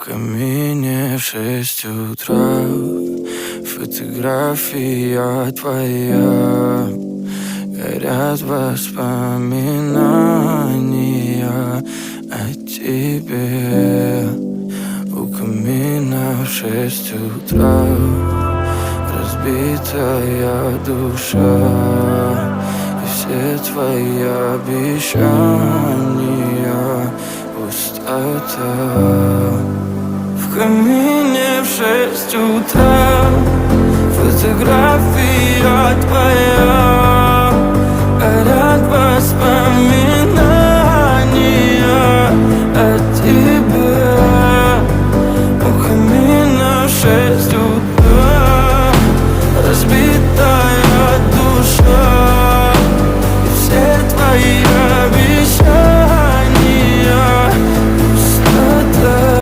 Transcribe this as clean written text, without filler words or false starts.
камине в 6 утра фотография твоя. Горят воспоминания о тебе. У камина в 6 утра разбитая душа, и все твои обещания пустота. В камине в 6 утра фотография твоя. Горят воспоминания о тебе. У камина в 6 утра